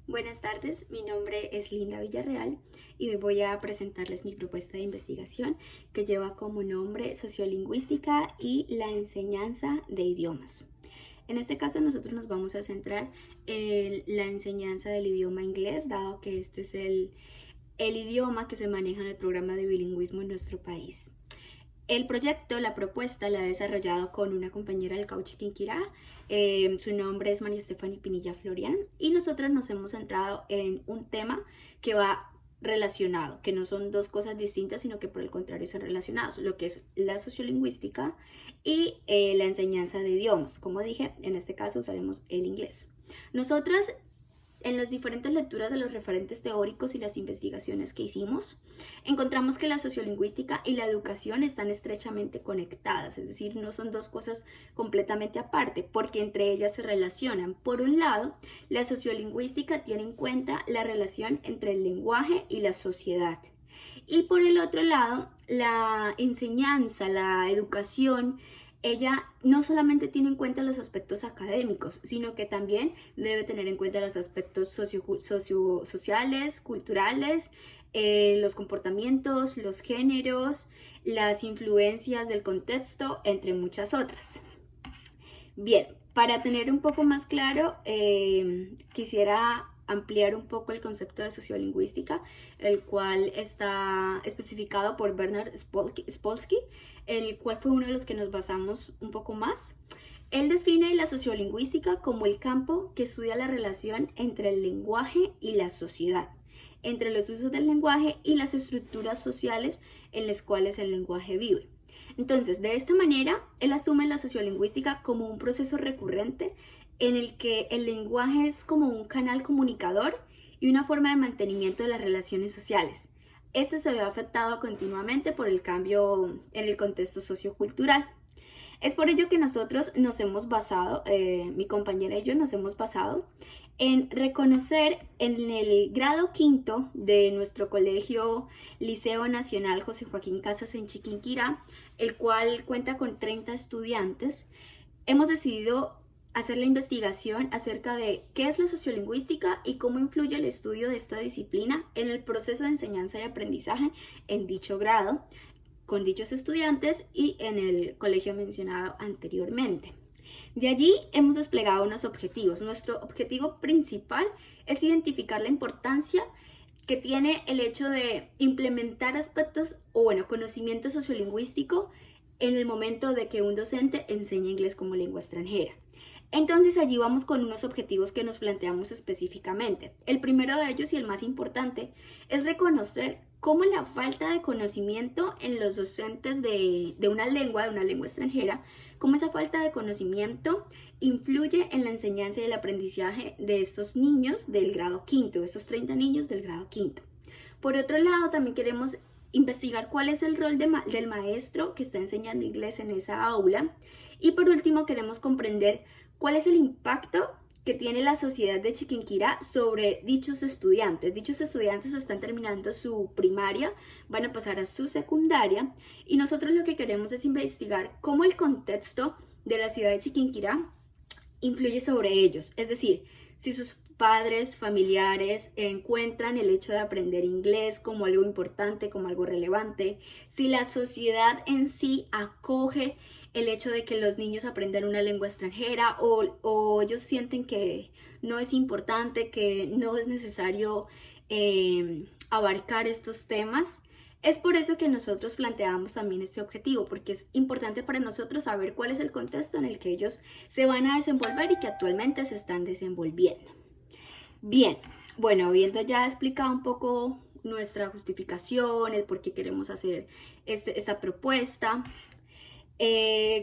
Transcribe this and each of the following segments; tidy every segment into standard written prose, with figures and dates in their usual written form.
Buenas tardes, mi nombre es Linda Villarreal y hoy voy a presentarles mi propuesta de investigación que lleva como nombre Sociolingüística y la enseñanza de idiomas. En este caso nosotros nos vamos a centrar en la enseñanza del idioma inglés, dado que este es el idioma que se maneja en el programa de bilingüismo en nuestro país. El proyecto, la propuesta, la he desarrollado con una compañera del Cauchi Quinquirá. Su nombre es María Estefany Pinilla Florian y nosotras nos hemos centrado en un tema que va relacionado, que no son dos cosas distintas, sino que por el contrario son relacionados, lo que es la sociolingüística y la enseñanza de idiomas. Como dije, en este caso usaremos el inglés. Nosotras, en las diferentes lecturas de los referentes teóricos y las investigaciones que hicimos, encontramos que la sociolingüística y la educación están estrechamente conectadas, es decir, no son dos cosas completamente aparte, porque entre ellas se relacionan. Por un lado, la sociolingüística tiene en cuenta la relación entre el lenguaje y la sociedad. Y por el otro lado, la enseñanza, la educación, ella no solamente tiene en cuenta los aspectos académicos, sino que también debe tener en cuenta los aspectos sociales, culturales, los comportamientos, los géneros, las influencias del contexto, entre muchas otras. Bien, para tener un poco más claro, quisiera ampliar un poco el concepto de sociolingüística, el cual está especificado por Bernard Spolsky, el cual fue uno de los que nos basamos un poco más. Él define la sociolingüística como el campo que estudia la relación entre el lenguaje y la sociedad, entre los usos del lenguaje y las estructuras sociales en las cuales el lenguaje vive. Entonces, de esta manera, él asume la sociolingüística como un proceso recurrente en el que el lenguaje es como un canal comunicador y una forma de mantenimiento de las relaciones sociales. Este se ve afectado continuamente por el cambio en el contexto sociocultural. Es por ello que nosotros nos hemos basado, mi compañera y yo nos hemos basado en reconocer en el grado quinto de nuestro colegio Liceo Nacional José Joaquín Casas en Chiquinquirá, el cual cuenta con 30 estudiantes. Hemos decidido hacer la investigación acerca de qué es la sociolingüística y cómo influye el estudio de esta disciplina en el proceso de enseñanza y aprendizaje en dicho grado, con dichos estudiantes y en el colegio mencionado anteriormente. De allí hemos desplegado unos objetivos. Nuestro objetivo principal es identificar la importancia que tiene el hecho de implementar aspectos conocimiento sociolingüístico en el momento de que un docente enseña inglés como lengua extranjera. Entonces allí vamos con unos objetivos que nos planteamos específicamente. El primero de ellos y el más importante es reconocer cómo la falta de conocimiento en los docentes de una lengua extranjera, cómo esa falta de conocimiento influye en la enseñanza y el aprendizaje de estos niños del grado quinto, de estos 30 niños del grado quinto. Por otro lado, también queremos investigar cuál es el rol del maestro que está enseñando inglés en esa aula. Y por último, queremos comprender cuál es el impacto que tiene la sociedad de Chiquinquirá sobre dichos estudiantes. Dichos estudiantes están terminando su primaria, van a pasar a su secundaria y nosotros lo que queremos es investigar cómo el contexto de la ciudad de Chiquinquirá influye sobre ellos. Es decir, si sus padres, familiares encuentran el hecho de aprender inglés como algo importante, como algo relevante, si la sociedad en sí acoge el hecho de que los niños aprendan una lengua extranjera o ellos sienten que no es importante, que no es necesario abarcar estos temas. Es por eso que nosotros planteamos también este objetivo, porque es importante para nosotros saber cuál es el contexto en el que ellos se van a desenvolver y que actualmente se están desenvolviendo. Bien, bueno, habiendo ya explicado un poco nuestra justificación, el por qué queremos hacer esta propuesta,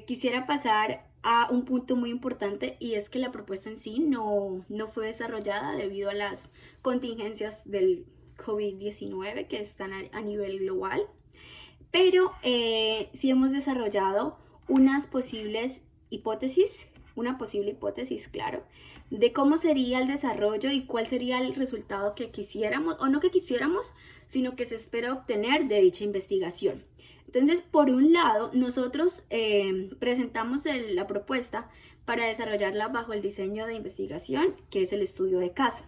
quisiera pasar a un punto muy importante y es que la propuesta en sí no fue desarrollada debido a las contingencias del COVID-19 que están a nivel global, pero sí hemos desarrollado unas posibles hipótesis, una posible hipótesis, claro, de cómo sería el desarrollo y cuál sería el resultado que quisiéramos, o no que quisiéramos, sino que se espera obtener de dicha investigación. Entonces, por un lado, nosotros presentamos la propuesta para desarrollarla bajo el diseño de investigación, que es el estudio de caso.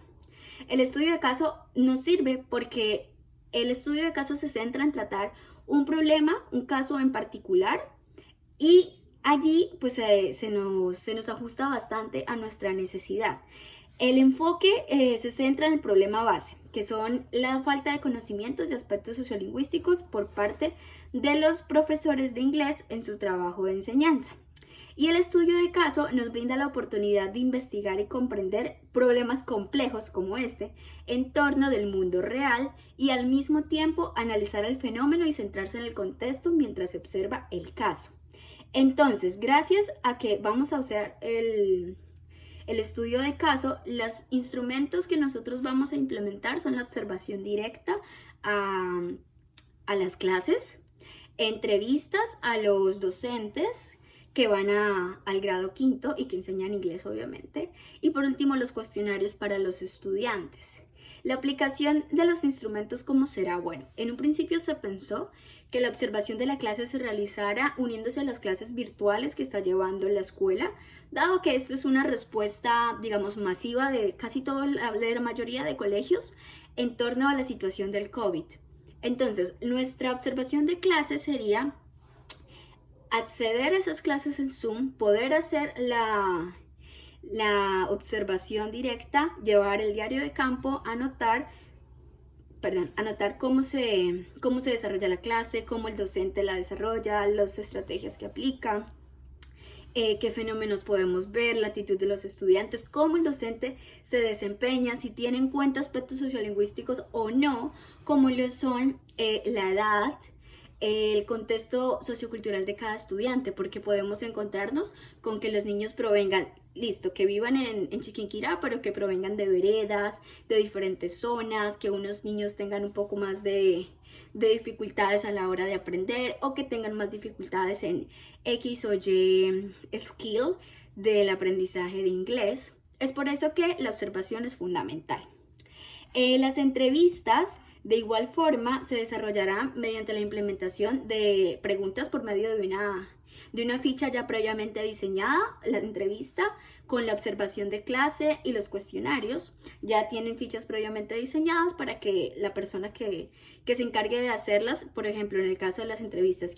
El estudio de caso nos sirve porque el estudio de caso se centra en tratar un problema, un caso en particular, y allí pues se nos ajusta bastante a nuestra necesidad. El enfoque se centra en el problema base, que son la falta de conocimientos de aspectos sociolingüísticos por parte de los profesores de inglés en su trabajo de enseñanza. Y el estudio de caso nos brinda la oportunidad de investigar y comprender problemas complejos como este en torno del mundo real y al mismo tiempo analizar el fenómeno y centrarse en el contexto mientras se observa el caso. Entonces, gracias a que vamos a usar el estudio de caso, los instrumentos que nosotros vamos a implementar son la observación directa a las clases, entrevistas a los docentes que van al grado quinto y que enseñan inglés obviamente, y por último los cuestionarios para los estudiantes. La aplicación de los instrumentos, ¿cómo será? Bueno, en un principio se pensó que la observación de la clase se realizara uniéndose a las clases virtuales que está llevando la escuela, dado que esto es una respuesta, digamos, masiva de casi toda la mayoría de colegios en torno a la situación del COVID. Entonces, nuestra observación de clases sería acceder a esas clases en Zoom, poder hacer la observación directa, llevar el diario de campo, anotar cómo se desarrolla la clase, cómo el docente la desarrolla, las estrategias que aplica, qué fenómenos podemos ver, la actitud de los estudiantes, cómo el docente se desempeña, si tiene en cuenta aspectos sociolingüísticos o no, como lo son la edad, el contexto sociocultural de cada estudiante, porque podemos encontrarnos con que los niños provengan, listo, que vivan en Chiquinquirá, pero que provengan de veredas, de diferentes zonas, que unos niños tengan un poco más de dificultades a la hora de aprender o que tengan más dificultades en X o Y skill del aprendizaje de inglés. Es por eso que la observación es fundamental. Las entrevistas de igual forma se desarrollarán mediante la implementación de preguntas por medio de una ficha ya previamente diseñada, la entrevista con la observación de clase y los cuestionarios. Ya tienen fichas previamente diseñadas para que la persona que se encargue de hacerlas, por ejemplo, en el caso de las entrevistas,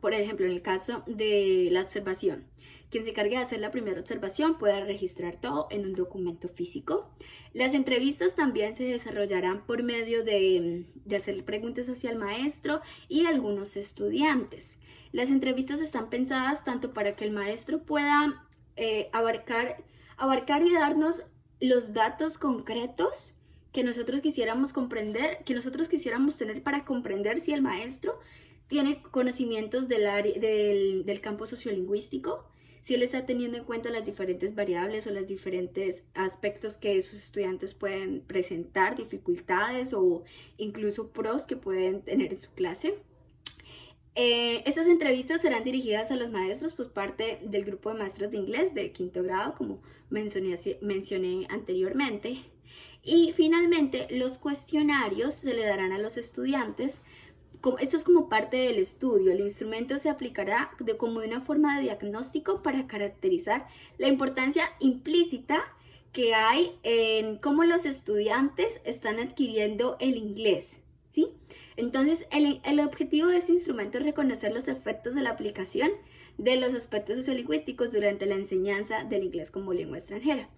por ejemplo, en el caso de la observación, quien se encargue de hacer la primera observación pueda registrar todo en un documento físico. Las entrevistas también se desarrollarán por medio de hacer preguntas hacia el maestro y algunos estudiantes. Las entrevistas están pensadas tanto para que el maestro pueda abarcar y darnos los datos concretos que nosotros quisiéramos comprender, que nosotros quisiéramos tener para comprender si el maestro tiene conocimientos del campo sociolingüístico, si él está teniendo en cuenta las diferentes variables o los diferentes aspectos que sus estudiantes pueden presentar, dificultades o incluso pros que pueden tener en su clase. Estas entrevistas serán dirigidas a los maestros, pues parte del grupo de maestros de inglés de quinto grado, como mencioné anteriormente. Y finalmente, los cuestionarios se le darán a los estudiantes. Esto es como parte del estudio. El instrumento se aplicará como de una forma de diagnóstico para caracterizar la importancia implícita que hay en cómo los estudiantes están adquiriendo el inglés, ¿sí? Entonces, el objetivo de este instrumento es reconocer los efectos de la aplicación de los aspectos sociolingüísticos durante la enseñanza del inglés como lengua extranjera.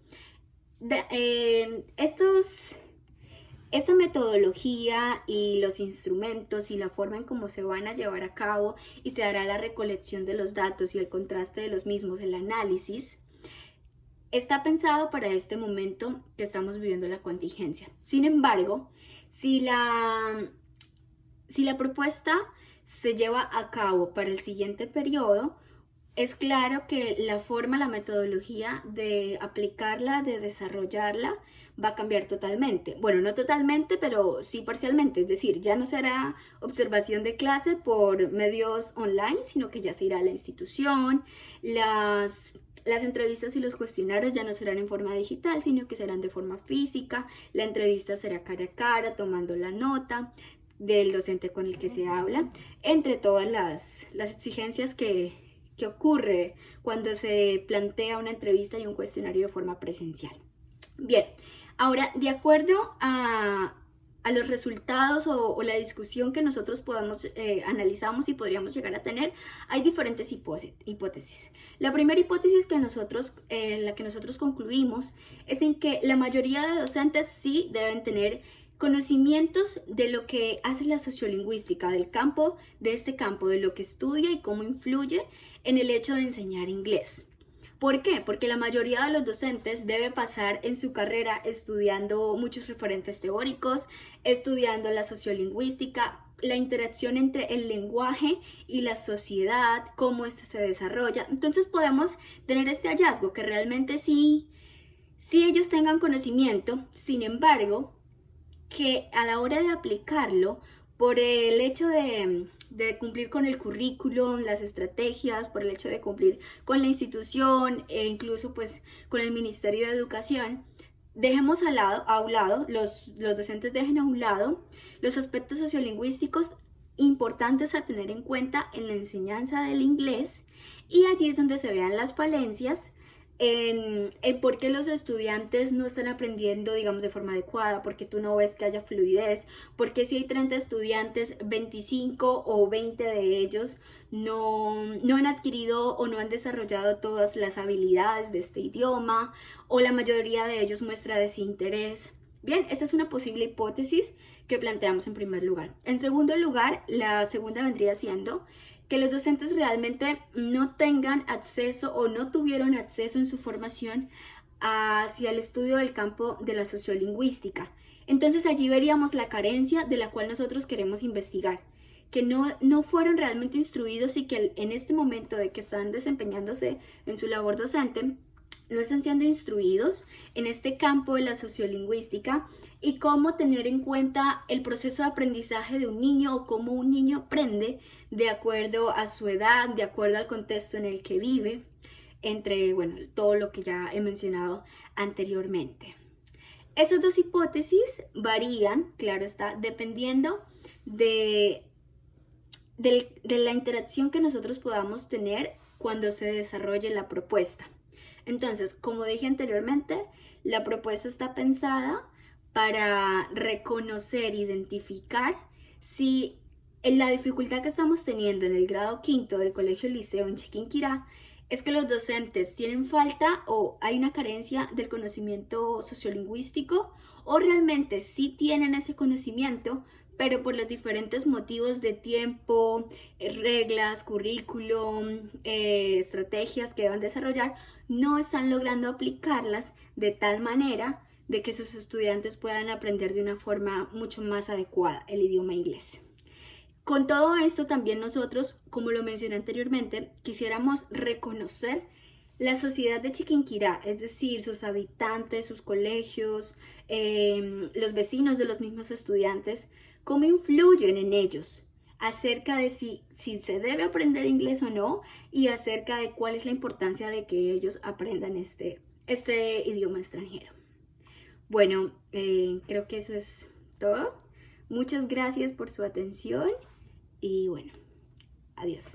Esta metodología y los instrumentos y la forma en cómo se van a llevar a cabo y se hará la recolección de los datos y el contraste de los mismos, el análisis, está pensado para este momento que estamos viviendo la contingencia. Sin embargo, si la propuesta se lleva a cabo para el siguiente periodo, es claro que la metodología de aplicarla, de desarrollarla, va a cambiar totalmente. Bueno, no totalmente, pero sí parcialmente. Es decir, ya no será observación de clase por medios online, sino que ya se irá a la institución. Las entrevistas y los cuestionarios ya no serán en forma digital, sino que serán de forma física. La entrevista será cara a cara, tomando la nota del docente con el que se habla, entre todas las exigencias que ocurre cuando se plantea una entrevista y un cuestionario de forma presencial. Bien, ahora de acuerdo a los resultados o la discusión que nosotros podamos, analizamos y podríamos llegar a tener, hay diferentes hipótesis. La primera hipótesis que la que nosotros concluimos es en que la mayoría de docentes sí deben tener conocimientos de lo que hace la sociolingüística, de este campo, de lo que estudia y cómo influye en el hecho de enseñar inglés. ¿Por qué? Porque la mayoría de los docentes debe pasar en su carrera estudiando muchos referentes teóricos, estudiando la sociolingüística, la interacción entre el lenguaje y la sociedad, cómo éste se desarrolla. Entonces podemos tener este hallazgo que realmente sí ellos tengan conocimiento, sin embargo, que a la hora de aplicarlo, por el hecho de cumplir con el currículum, las estrategias, por el hecho de cumplir con la institución e incluso pues con el Ministerio de Educación, dejemos a un lado, los docentes dejen a un lado los aspectos sociolingüísticos importantes a tener en cuenta en la enseñanza del inglés, y allí es donde se vean las falencias en por qué los estudiantes no están aprendiendo, digamos, de forma adecuada, porque tú no ves que haya fluidez, porque si hay 30 estudiantes, 25 o 20 de ellos no han adquirido o no han desarrollado todas las habilidades de este idioma, o la mayoría de ellos muestra desinterés. Bien, esta es una posible hipótesis que planteamos en primer lugar. En segundo lugar, la segunda vendría siendo que los docentes realmente no tengan acceso o no tuvieron acceso en su formación hacia el estudio del campo de la sociolingüística. Entonces allí veríamos la carencia de la cual nosotros queremos investigar, que no fueron realmente instruidos y que en este momento de que están desempeñándose en su labor docente, no están siendo instruidos en este campo de la sociolingüística y cómo tener en cuenta el proceso de aprendizaje de un niño o cómo un niño aprende de acuerdo a su edad, de acuerdo al contexto en el que vive, entre, bueno, todo lo que ya he mencionado anteriormente. Esas dos hipótesis varían, claro está, dependiendo de la interacción que nosotros podamos tener cuando se desarrolle la propuesta. Entonces, como dije anteriormente, la propuesta está pensada para reconocer, identificar si la dificultad que estamos teniendo en el grado quinto del Colegio Liceo en Chiquinquirá es que los docentes tienen falta o hay una carencia del conocimiento sociolingüístico, o realmente sí tienen ese conocimiento, pero por los diferentes motivos de tiempo, reglas, currículum, estrategias que deban desarrollar, no están logrando aplicarlas de tal manera de que sus estudiantes puedan aprender de una forma mucho más adecuada el idioma inglés. Con todo esto también nosotros, como lo mencioné anteriormente, quisiéramos reconocer la sociedad de Chiquinquirá, es decir, sus habitantes, sus colegios, los vecinos de los mismos estudiantes, cómo influyen en ellos acerca de si se debe aprender inglés o no, y acerca de cuál es la importancia de que ellos aprendan este idioma extranjero. Bueno, creo que eso es todo. Muchas gracias por su atención y bueno, adiós.